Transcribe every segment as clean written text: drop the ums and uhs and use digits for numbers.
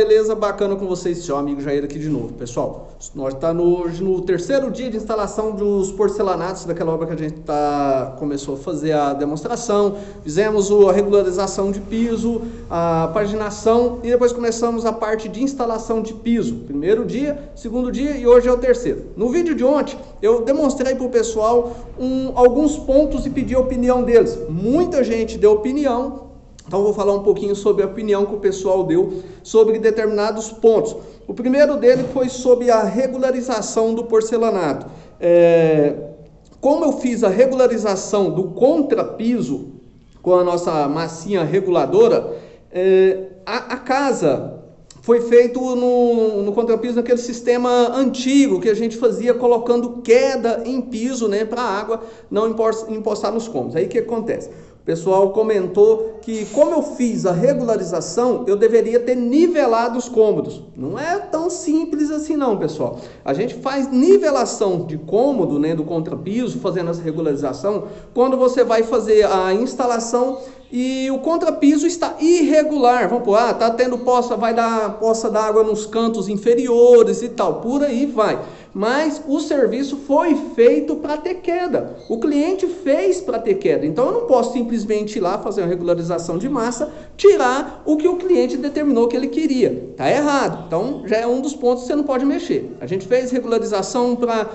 beleza? Bacana com vocês, seu amigo Jair aqui de novo. Pessoal, nós estamos hoje no terceiro dia de instalação dos porcelanatos daquela obra que a gente começou a fazer a demonstração. Fizemos a regularização de piso, a paginação e depois começamos a parte de instalação de piso. Primeiro dia, segundo dia e hoje é o terceiro. No vídeo de ontem, eu demonstrei para o pessoal alguns pontos e pedi a opinião deles. Muita gente deu opinião. Então, vou falar um pouquinho sobre a opinião que o pessoal deu sobre determinados pontos. O primeiro dele foi sobre a regularização do porcelanato. Como eu fiz a regularização do contrapiso com a nossa massinha reguladora, a casa foi feito no contrapiso naquele sistema antigo que a gente fazia colocando queda em piso, né, para a água não encostar nos cômodos. Aí o que acontece? O pessoal comentou que como eu fiz a regularização, eu deveria ter nivelado os cômodos. Não é tão simples assim não, pessoal. A gente faz nivelação de cômodo, né, do contrapiso, fazendo essa regularização, quando você vai fazer a instalação e o contrapiso está irregular. Vamos pôr, tá tendo poça, vai dar poça d'água nos cantos inferiores e tal, por aí vai. Mas o serviço foi feito para ter queda. O cliente fez para ter queda. Então eu não posso simplesmente ir lá fazer uma regularização de massa, tirar o que o cliente determinou que ele queria. Tá errado. Então já é um dos pontos que você não pode mexer. A gente fez regularização para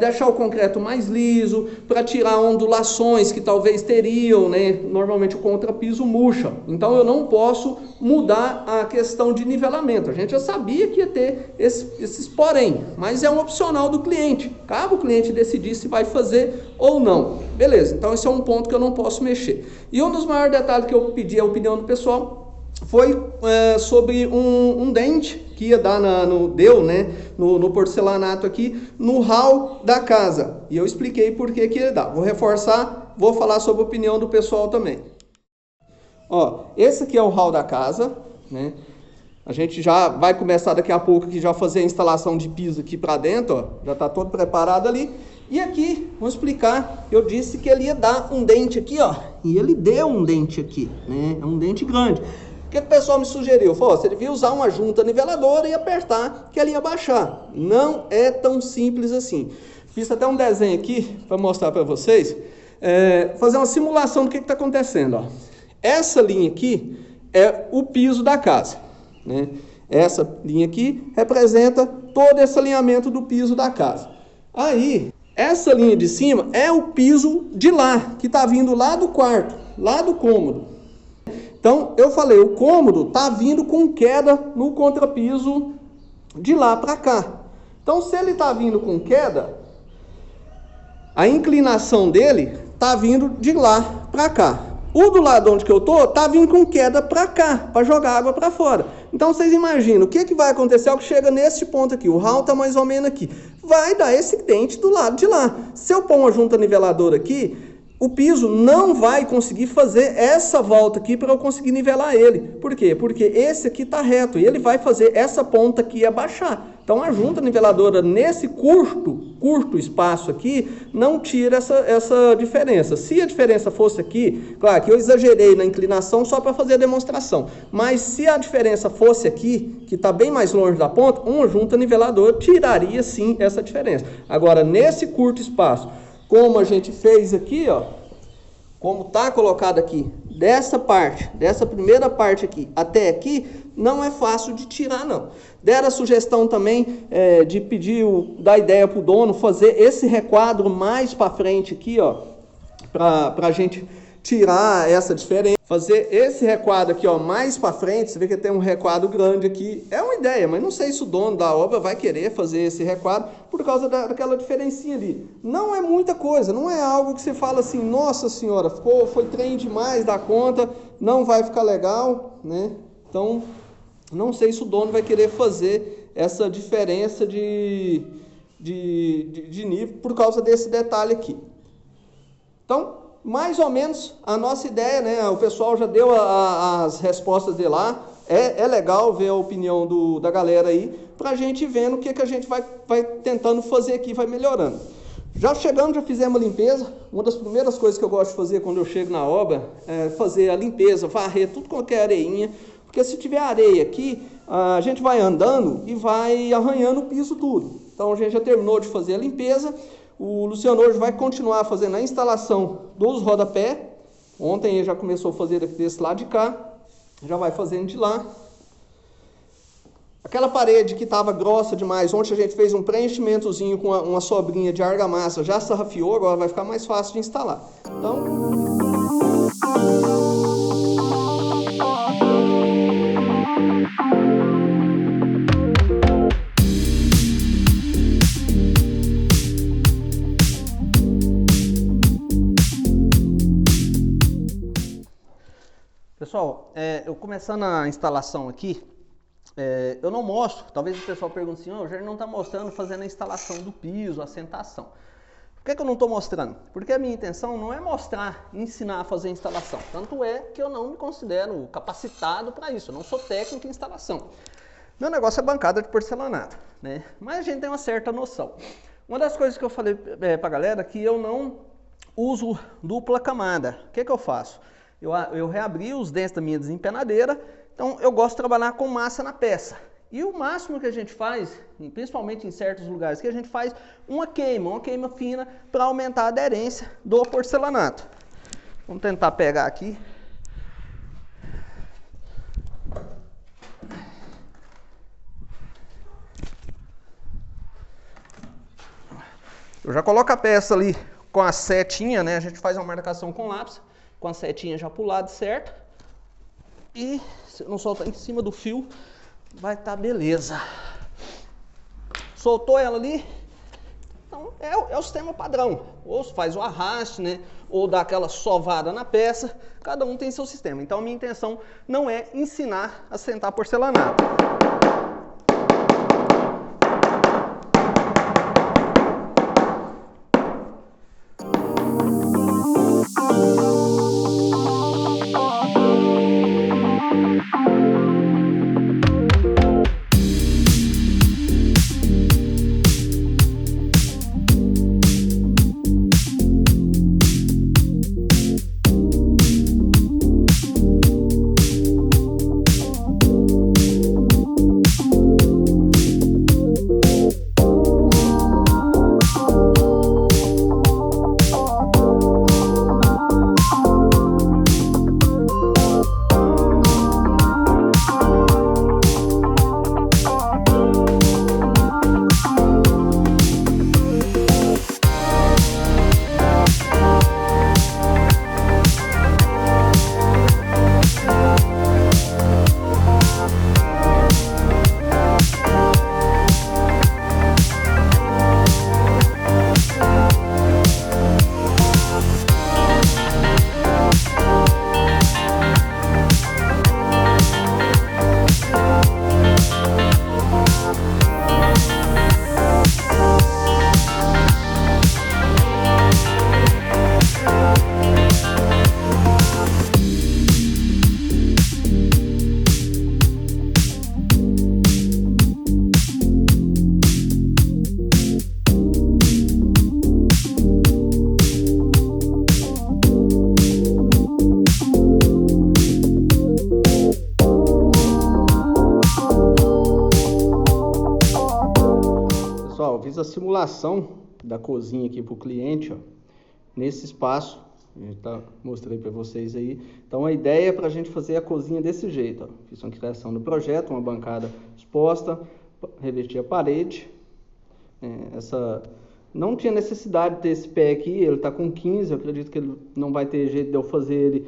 deixar o concreto mais liso, para tirar ondulações que talvez teriam, né? Normalmente o contrapiso murcha. Então eu não posso mudar a questão de nivelamento. A gente já sabia que ia ter esses porém, mas é um opcional do cliente. Cabe o cliente decidir se vai fazer ou não. Beleza, então esse é um ponto que eu não posso mexer. E um dos maiores detalhes que eu pedi a opinião do pessoal foi sobre um dente que ia dar no porcelanato aqui, no hall da casa. E eu expliquei por que ia dar. Vou reforçar, vou falar sobre a opinião do pessoal também. Ó, esse aqui é o hall da casa, né? A gente já vai começar daqui a pouco aqui já fazer a instalação de piso aqui para dentro, ó. Já está todo preparado ali. E aqui, vamos explicar, eu disse que ele ia dar um dente aqui, ó. E ele deu um dente aqui, né? É um dente grande. O que o pessoal me sugeriu? Falou, você devia usar uma junta niveladora e apertar que ele ia baixar. Não é tão simples assim. Fiz até um desenho aqui para mostrar para vocês. Fazer uma simulação do que está acontecendo, ó. Essa linha aqui é o piso da casa, né? Essa linha aqui representa todo esse alinhamento do piso da casa. Aí, essa linha de cima é o piso de lá, que está vindo lá do quarto, lá do cômodo. Então, eu falei, o cômodo está vindo com queda no contrapiso de lá para cá. Então, se ele está vindo com queda, a inclinação dele está vindo de lá para cá. O do lado onde que eu tô, tá vindo com queda para cá, para jogar água para fora. Então vocês imaginam, o que vai acontecer ao que chega nesse ponto aqui? O hall tá mais ou menos aqui. Vai dar esse dente do lado de lá. Se eu pôr uma junta niveladora aqui, o piso não vai conseguir fazer essa volta aqui para eu conseguir nivelar ele. Por quê? Porque esse aqui tá reto e ele vai fazer essa ponta aqui abaixar. Então a junta niveladora nesse curto espaço aqui não tira essa diferença. Se a diferença fosse aqui, claro que eu exagerei na inclinação só para fazer a demonstração, mas se a diferença fosse aqui, que está bem mais longe da ponta, uma junta niveladora tiraria sim essa diferença. Agora nesse curto espaço, como a gente fez aqui, ó, como está colocado aqui, dessa primeira parte aqui até aqui, não é fácil de tirar não. Deram a sugestão também de pedir, dar ideia para o dono, fazer esse requadro mais para frente aqui, ó, para a gente tirar essa diferença. Fazer esse requadro aqui, ó, mais para frente, você vê que tem um requadro grande aqui. É uma ideia, mas não sei se o dono da obra vai querer fazer esse requadro por causa daquela diferencinha ali. Não é muita coisa, não é algo que você fala assim, nossa senhora, foi trem demais da conta, não vai ficar legal, né? Então, não sei se o dono vai querer fazer essa diferença de nível por causa desse detalhe aqui. Então, mais ou menos a nossa ideia, né? O pessoal já deu as respostas de lá. É legal ver a opinião da galera aí, para a gente vendo o que a gente vai tentando fazer aqui, vai melhorando. Já chegando, já fizemos a limpeza. Uma das primeiras coisas que eu gosto de fazer quando eu chego na obra é fazer a limpeza, varrer tudo qualquer areinha. Porque se tiver areia aqui, a gente vai andando e vai arranhando o piso tudo. Então a gente já terminou de fazer a limpeza. O Luciano hoje vai continuar fazendo a instalação dos rodapé. Ontem ele já começou a fazer desse lado de cá. Já vai fazendo de lá. Aquela parede que estava grossa demais, ontem a gente fez um preenchimentozinho com uma sobrinha de argamassa, já sarrafiou, agora vai ficar mais fácil de instalar. Então... Pessoal, eu começando a instalação aqui, eu não mostro, talvez o pessoal pergunte assim, o Jair não está mostrando fazendo a instalação do piso, a assentação. Por que eu não estou mostrando? Porque a minha intenção não é mostrar, ensinar a fazer a instalação. Tanto é que eu não me considero capacitado para isso, eu não sou técnico em instalação. Meu negócio é bancada de porcelanato, né? Mas a gente tem uma certa noção. Uma das coisas que eu falei para a galera é que eu não uso dupla camada. O que eu faço? Eu reabri os dentes da minha desempenadeira, então eu gosto de trabalhar com massa na peça. E o máximo que a gente faz, principalmente em certos lugares, que a gente faz uma queima fina para aumentar a aderência do porcelanato. Vamos tentar pegar aqui. Eu já coloco a peça ali com a setinha, né? A gente faz uma marcação com lápis, com a setinha já pro lado certo. E se não soltar em cima do fio, vai estar beleza. Soltou ela ali, então é o sistema padrão. Ou faz o arraste, né? Ou dá aquela sovada na peça. Cada um tem seu sistema. Então a minha intenção não é ensinar a sentar porcelanato. Fiz a simulação da cozinha aqui para o cliente, ó, nesse espaço, mostrei para vocês aí. Então a ideia é para a gente fazer a cozinha desse jeito, ó. Fiz uma criação do projeto, uma bancada exposta, revesti a parede. Não tinha necessidade de ter esse pé aqui, ele está com 15, eu acredito que ele não vai ter jeito de eu fazer ele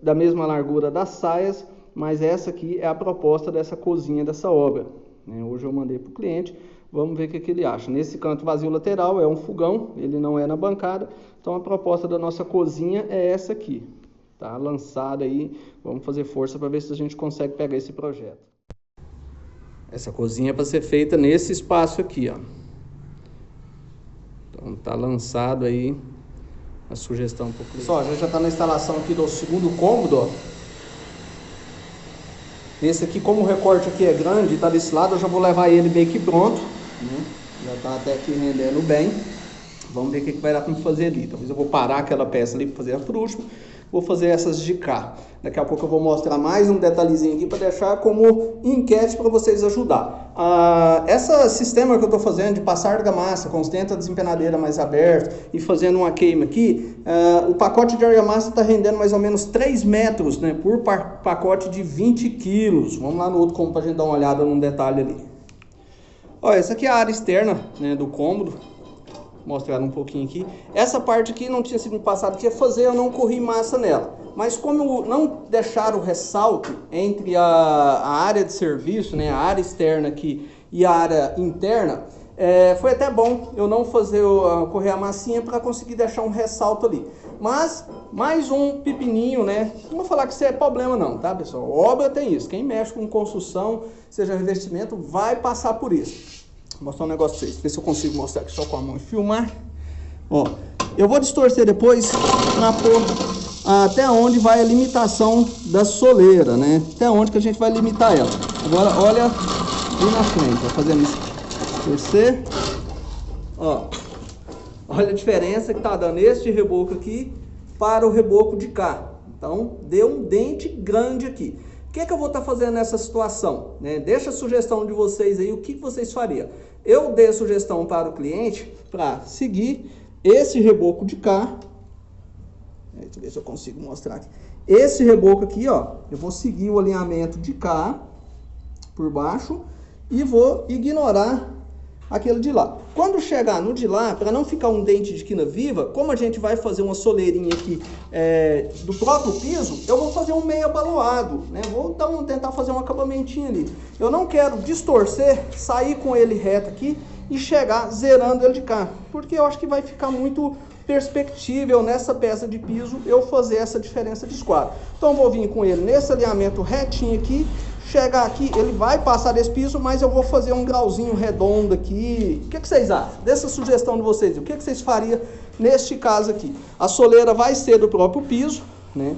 da mesma largura das saias, mas essa aqui é a proposta dessa cozinha, dessa obra. Hoje eu mandei para o cliente. Vamos ver o que ele acha. Nesse canto vazio lateral é um fogão, ele não é na bancada. Então a proposta da nossa cozinha é essa aqui. Tá lançada aí, vamos fazer força para ver se a gente consegue pegar esse projeto. Essa cozinha é para ser feita nesse espaço aqui, ó. Então tá lançado aí a sugestão para o cliente. Pessoal, a gente já está na instalação aqui do segundo cômodo, ó. Esse aqui, como o recorte aqui é grande, tá desse lado, eu já vou levar ele meio que pronto, né? Já tá até aqui rendendo bem. Vamos ver o que vai dar para fazer ali. Talvez eu vou parar aquela peça ali para fazer a por último. vou fazer essas de cá. Daqui a pouco eu vou mostrar mais um detalhezinho aqui para deixar como enquete para vocês ajudar. Esse sistema que eu estou fazendo de passar argamassa com os dentes da desempenadeira mais abertos e fazendo uma queima aqui, o pacote de argamassa está rendendo mais ou menos 3 metros, né, por pacote de 20 quilos. Vamos lá no outro cômodo para a gente dar uma olhada num detalhe ali. Olha, essa aqui é a área externa, né, do cômodo. Vou mostrar um pouquinho aqui. Essa parte aqui não tinha sido me passado, que ia fazer, eu não corri massa nela. Mas como não deixar o ressalto entre a área de serviço, né, a área externa aqui e a área interna, foi até bom eu não fazer correr a massinha para conseguir deixar um ressalto ali. Mas, mais um pepininho, né? Não vou falar que isso é problema não, tá, pessoal? Obra tem isso. Quem mexe com construção, seja revestimento, vai passar por isso. Vou mostrar um negócio pra vocês. Ver se eu consigo mostrar aqui só com a mão e filmar. Ó, eu vou distorcer depois para pôr até onde vai a limitação da soleira, né? Até onde que a gente vai limitar ela. Agora, olha ali na frente, vou fazendo isso. Torcer. Ó, olha a diferença que tá dando este reboco aqui para o reboco de cá. Então, deu um dente grande aqui. O que eu vou estar fazendo nessa situação? Né? Deixa a sugestão de vocês aí, o que vocês fariam. Eu dei a sugestão para o cliente para seguir esse reboco de cá. Deixa eu ver se eu consigo mostrar aqui. Esse reboco aqui, ó, eu vou seguir o alinhamento de cá, por baixo, e vou ignorar aquele de lá. Quando chegar no de lá, para não ficar um dente de quina viva, como a gente vai fazer uma soleirinha aqui do próprio piso, eu vou fazer um meio abaloado, né? Vou tentar fazer um acabamentinho ali. Eu não quero distorcer, sair com ele reto aqui e chegar zerando ele de cá, porque eu acho que vai ficar muito perspectível nessa peça de piso eu fazer essa diferença de esquadro. Então vou vir com ele nesse alinhamento retinho aqui, chegar aqui, ele vai passar desse piso, mas eu vou fazer um grauzinho redondo aqui. O que vocês acham? Dessa sugestão de vocês, o que vocês fariam neste caso aqui? A soleira vai ser do próprio piso, né?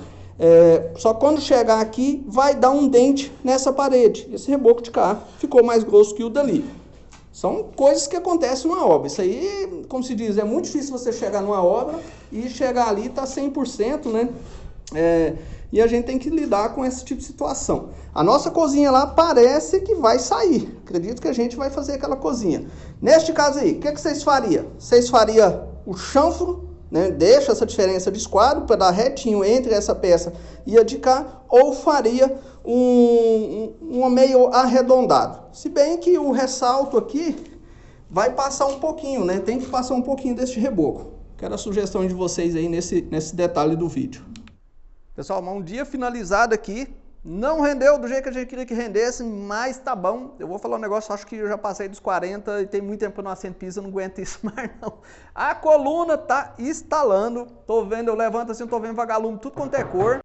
Só quando chegar aqui vai dar um dente nessa parede. Esse reboco de cá ficou mais grosso que o dali. São coisas que acontecem numa obra. Isso aí, como se diz, é muito difícil você chegar numa obra e chegar ali e tá 100%, né? E a gente tem que lidar com esse tipo de situação. A nossa cozinha lá parece que vai sair. Acredito que a gente vai fazer aquela cozinha. Neste caso aí, o que vocês fariam? Vocês fariam o chanfro, né? Deixa essa diferença de esquadro para dar retinho entre essa peça e a de cá, ou faria um meio arredondado. Se bem que o ressalto aqui vai passar um pouquinho, né? Tem que passar um pouquinho desse reboco. Quero a sugestão de vocês aí nesse detalhe do vídeo. Pessoal, um dia finalizado aqui. Não rendeu do jeito que a gente queria que rendesse, mas tá bom. Eu vou falar um negócio, acho que eu já passei dos 40 e tem muito tempo que eu não assento piso, eu não aguento isso mais não. A coluna tá estalando. Tô vendo, eu levanto assim, tô vendo vagalume, tudo quanto é cor.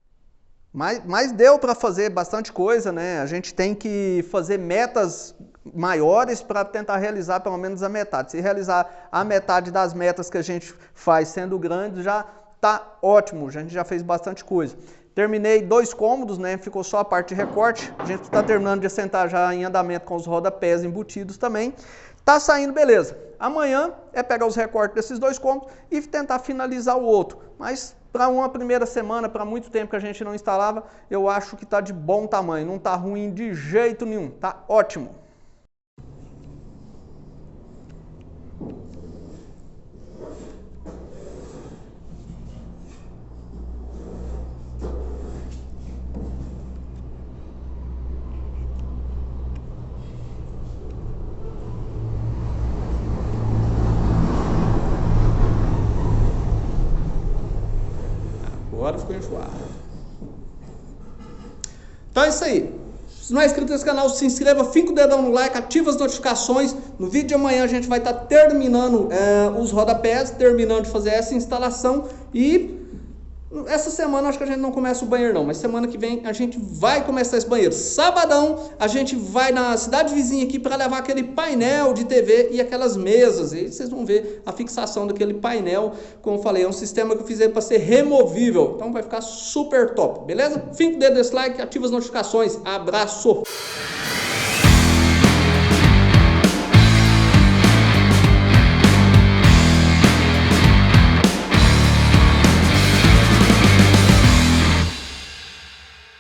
Mas deu para fazer bastante coisa, né? A gente tem que fazer metas maiores para tentar realizar pelo menos a metade. Se realizar a metade das metas que a gente faz sendo grande, já tá ótimo. A gente já fez bastante coisa. Terminei 2 cômodos, né? Ficou só a parte de recorte. A gente está terminando de assentar já em andamento com os rodapés embutidos também. Tá saindo beleza. Amanhã é pegar os recortes desses 2 cômodos e tentar finalizar o outro. Mas para uma primeira semana, para muito tempo que a gente não instalava, eu acho que está de bom tamanho. Não está ruim de jeito nenhum. Tá ótimo. Agora ficou enjoado. Então é isso aí. Se não é inscrito nesse canal, se inscreva, fica o dedão no like, ativa as notificações. No vídeo de amanhã a gente vai estar terminando os rodapés, terminando de fazer essa instalação. E essa semana acho que a gente não começa o banheiro não, mas semana que vem a gente vai começar esse banheiro. Sabadão a gente vai na cidade vizinha aqui para levar aquele painel de TV e aquelas mesas. E aí vocês vão ver a fixação daquele painel. Como eu falei, é um sistema que eu fiz para ser removível. Então vai ficar super top, beleza? Fica o dedo nesse like, ativa as notificações. Abraço!